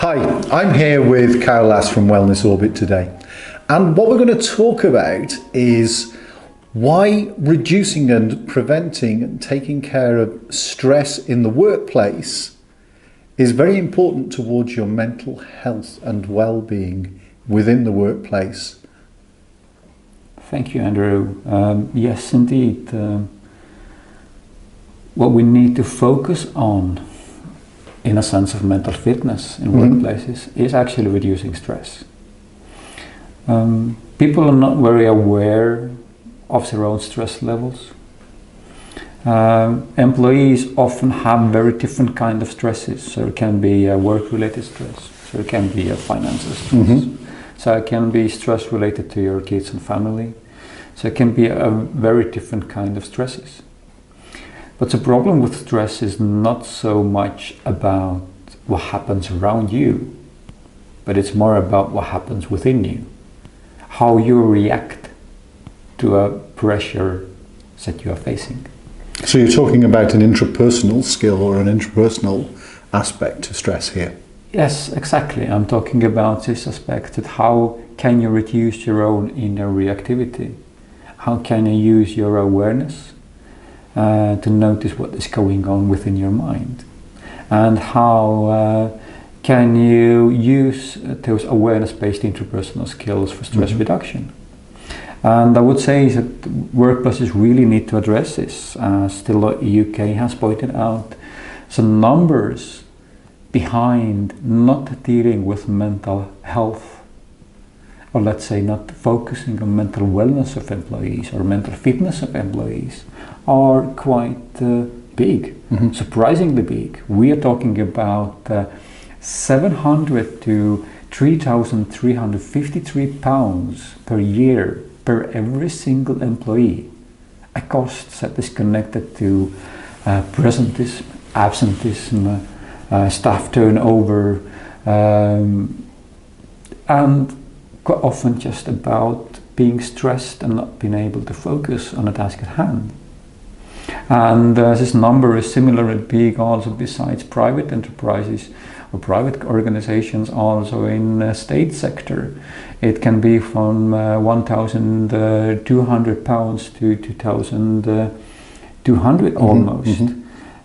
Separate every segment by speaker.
Speaker 1: Hi, I'm here with Kaur Lass from Wellness Orbit today. And what we're going to talk about is why reducing and preventing and taking care of stress in the workplace is very important towards your mental health and well-being within the workplace.
Speaker 2: Thank you, Andrew. Yes, indeed. What we need to focus on in a sense of mental fitness in workplaces is actually reducing stress. People are not very aware of their own stress levels. Employees often have very different kind of stresses. So it can be work-related stress, so it can be finances stress, so it can be stress related to your kids and family. So it can be a very different kind of stresses. But the problem with stress is not so much about what happens around you, but it's more about what happens within you, how you react to a pressure that you are facing.
Speaker 1: So you're talking about an intrapersonal skill or an intrapersonal aspect to stress here?
Speaker 2: Yes, exactly. I'm talking about this aspect, that how can you reduce your own inner reactivity? How can you use your awareness to notice what is going on within your mind, and how can you use those awareness-based interpersonal skills for stress reduction. And I would say that workplaces really need to address this. Still, the UK has pointed out some numbers behind not dealing with mental health, or let's say not focusing on mental wellness of employees or mental fitness of employees, are quite big, surprisingly big. We are talking about 700 to 3,353 pounds per year per every single employee, a cost that is connected to presenteeism, absenteeism, staff turnover, and quite often just about being stressed and not being able to focus on a task at hand. And this number is similarly big also besides private enterprises or private organizations, also in the state sector. It can be from 1,200 pounds to 2,200 almost.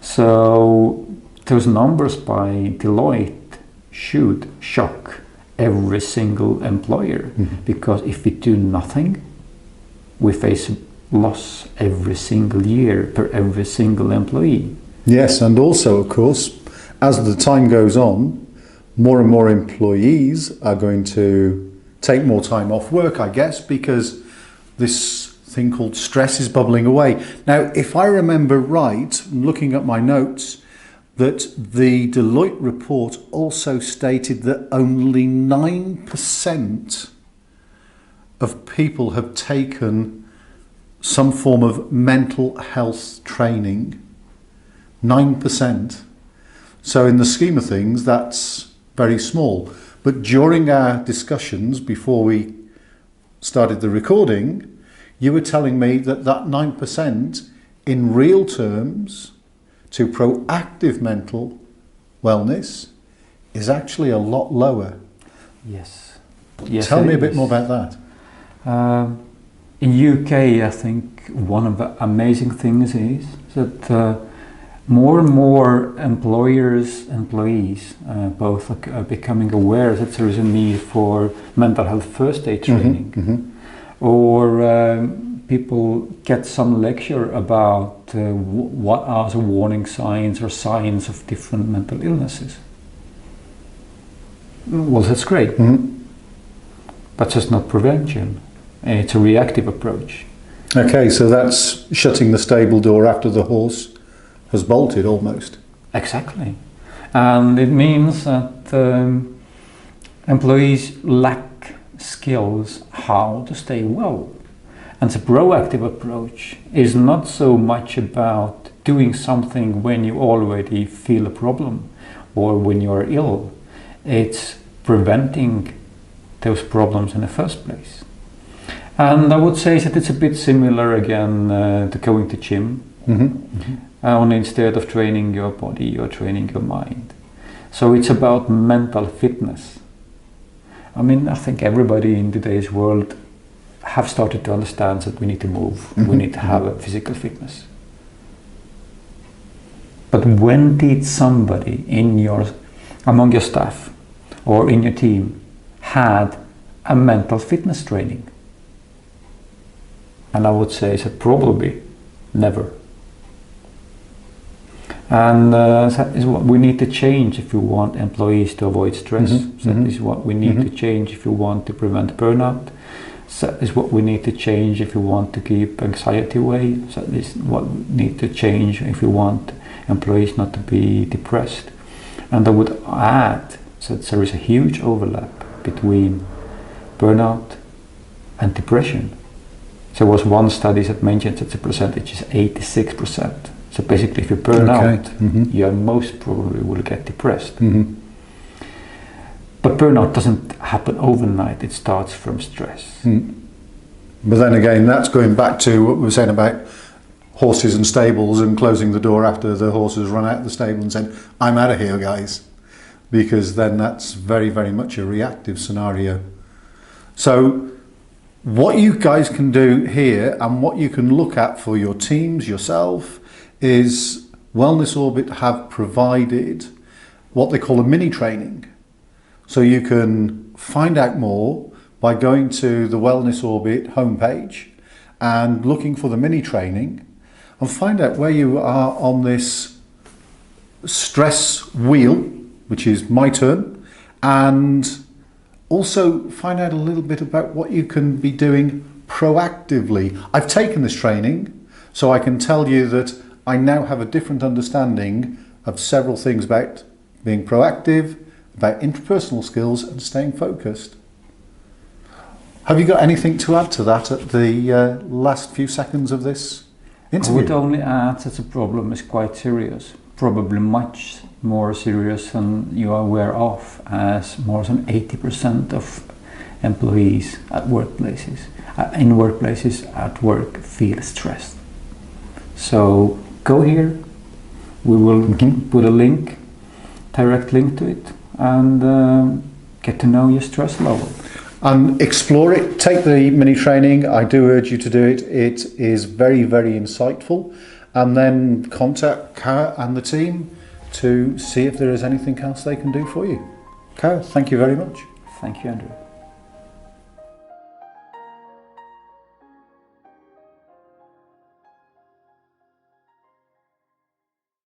Speaker 2: So those numbers by Deloitte should shock every single employer, because if we do nothing, we face loss every single year per every single employee.
Speaker 1: Yes, and also, of course, as the time goes on, more and more employees are going to take more time off work, I guess, because this thing called stress is bubbling away. Now, if I remember right, looking at my notes, that the Deloitte report also stated that only 9% of people have taken some form of mental health training. 9%. So in the scheme of things, that's very small. But during our discussions before we started the recording, you were telling me that 9% in real terms to proactive mental wellness is actually a lot lower.
Speaker 2: Yes.
Speaker 1: Tell me a bit more about that.
Speaker 2: In UK, I think one of the amazing things is that more and more employees, both are becoming aware that there is a need for mental health first aid training, or people get some lecture about what are the warning signs or signs of different mental illnesses. Well, that's great, but that's not prevention. It's a reactive approach.
Speaker 1: Okay, so that's shutting the stable door after the horse has bolted almost.
Speaker 2: Exactly. And it means that employees lack skills how to stay well. And the proactive approach is not so much about doing something when you already feel a problem or when you are ill. It's preventing those problems in the first place. And I would say that it's a bit similar again to going to gym. Only instead of training your body, you're training your mind. So it's about mental fitness. I mean, I think everybody in today's world have started to understand that we need to move, we need to have a physical fitness. But when did somebody among your staff or in your team had a mental fitness training? And I would say that probably never. And that is what we need to change if we want employees to avoid stress. That is what we need to change if we want to prevent burnout. That is what we need to change if we want to keep anxiety away. That is what we need to change if we want employees not to be depressed. And I would add that there is a huge overlap between burnout and depression. There was one study that mentioned that the percentage is 86%. So basically, if you burn out, you most probably will get depressed. But burnout doesn't happen overnight, it starts from stress.
Speaker 1: But then again, that's going back to what we were saying about horses and stables and closing the door after the horses run out of the stable and saying, I'm out of here, guys. Because then that's very, very much a reactive scenario. So what you guys can do here and what you can look at for your teams, yourself, is Wellness Orbit have provided what they call a mini training. So you can find out more by going to the Wellness Orbit homepage and looking for the mini training and find out where you are on this stress wheel, which is my turn, and also find out a little bit about what you can be doing proactively. I've taken this training, so I can tell you that I now have a different understanding of several things about being proactive, about interpersonal skills and staying focused. Have you got anything to add to that at the last few seconds of this interview?
Speaker 2: I would only add that the problem is quite serious, probably much more serious than you are aware of, as more than 80% of employees at workplaces, at work feel stressed. So go here, we will put a link, direct link to it, and get to know your stress level.
Speaker 1: And explore it, take the mini training, I do urge you to do it, it is very, very insightful, and then contact Kaur and the team to see if there is anything else they can do for you. Kaur, thank you very much.
Speaker 2: Thank you, Andrew.